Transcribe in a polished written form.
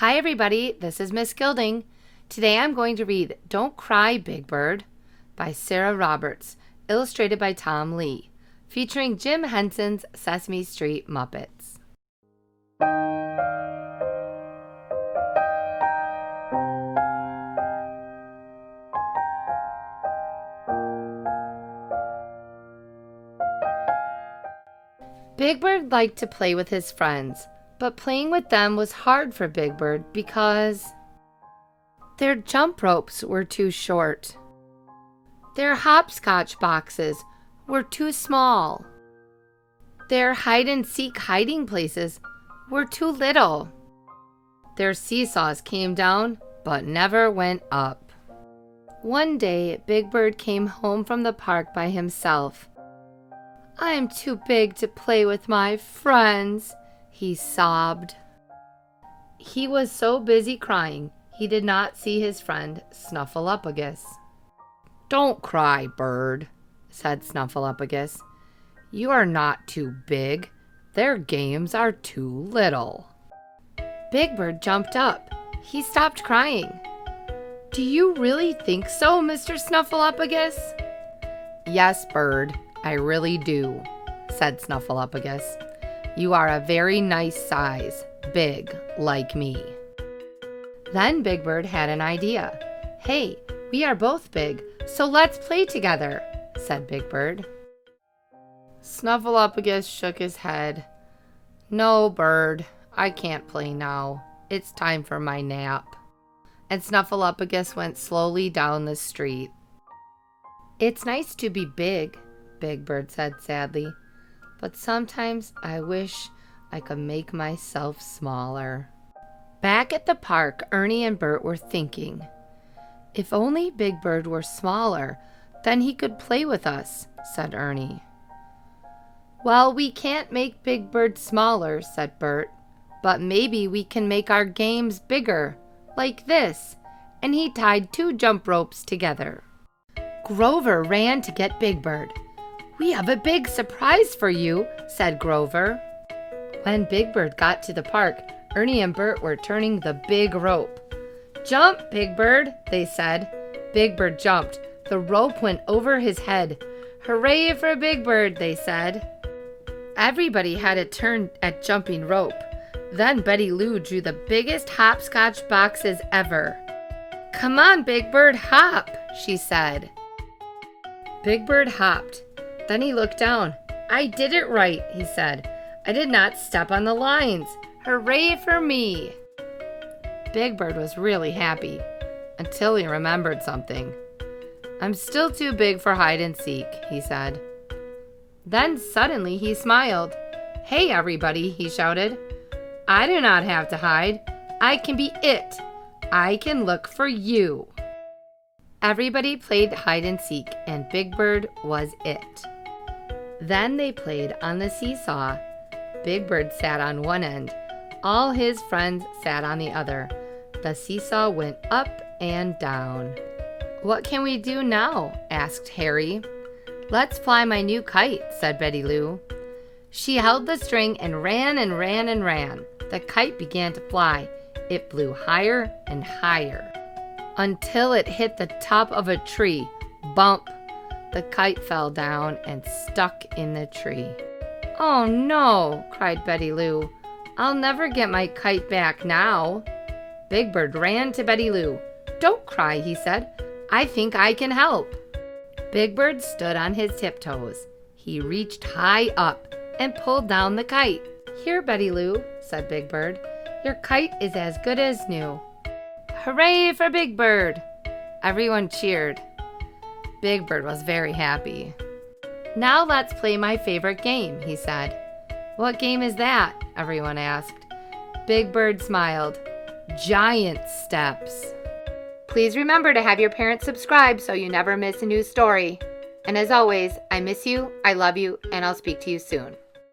Hi everybody, this is Miss Gilding. Today I'm going to read Don't Cry, Big Bird by Sarah Roberts, illustrated by Tom Leigh, featuring Jim Henson's Sesame Street Muppets. Big Bird liked to play with his friends, but playing with them was hard for Big Bird because their jump ropes were too short. Their hopscotch boxes were too small. Their hide-and-seek hiding places were too little. Their seesaws came down but never went up. One day, Big Bird came home from the park by himself. "I'm too big to play with my friends," he sobbed. He was so busy crying, he did not see his friend Snuffleupagus. "Don't cry, Bird," said Snuffleupagus. "You are not too big. Their games are too little." Big Bird jumped up. He stopped crying. "Do you really think so, Mr. Snuffleupagus?" "Yes, Bird, I really do," said Snuffleupagus. "You are a very nice size, big like me." Then Big Bird had an idea. "Hey, we are both big, so let's play together," said Big Bird. Snuffleupagus shook his head. "No, Bird, I can't play now. It's time for my nap." And Snuffleupagus went slowly down the street. "It's nice to be big," Big Bird said sadly, "but sometimes I wish I could make myself smaller." Back at the park, Ernie and Bert were thinking, "If only Big Bird were smaller, then he could play with us," said Ernie. "Well, we can't make Big Bird smaller," said Bert, "but maybe we can make our games bigger, like this," and he tied 2 jump ropes together. Grover ran to get Big Bird. "We have a big surprise for you," said Grover. When Big Bird got to the park, Ernie and Bert were turning the big rope. "Jump, Big Bird," they said. Big Bird jumped. The rope went over his head. "Hooray for Big Bird," they said. Everybody had a turn at jumping rope. Then Betty Lou drew the biggest hopscotch boxes ever. "Come on, Big Bird, hop," she said. Big Bird hopped. Then he looked down. "I did it right," he said. "I did not step on the lines. Hooray for me." Big Bird was really happy until he remembered something. "I'm still too big for hide and seek," he said. Then suddenly he smiled. "Hey everybody," he shouted. "I do not have to hide. I can be it. I can look for you." Everybody played hide and seek, and Big Bird was it. Then they played on the seesaw. Big Bird sat on one end. All his friends sat on the other. The seesaw went up and down. "What can we do now?" asked Harry. "Let's fly my new kite," said Betty Lou. She held the string and ran and ran and ran. The kite began to fly. It flew higher and higher until it hit the top of a tree. Bump! The kite fell down and stuck in the tree. "Oh no," cried Betty Lou. "I'll never get my kite back now." Big Bird ran to Betty Lou. "Don't cry," he said. "I think I can help." Big Bird stood on his tiptoes. He reached high up and pulled down the kite. "Here, Betty Lou," said Big Bird. "Your kite is as good as new." "Hooray for Big Bird!" Everyone cheered. Big Bird was very happy. "Now let's play my favorite game," he said. "What game is that?" everyone asked. Big Bird smiled. "Giant steps." Please remember to have your parents subscribe so you never miss a new story. And as always, I miss you, I love you, and I'll speak to you soon.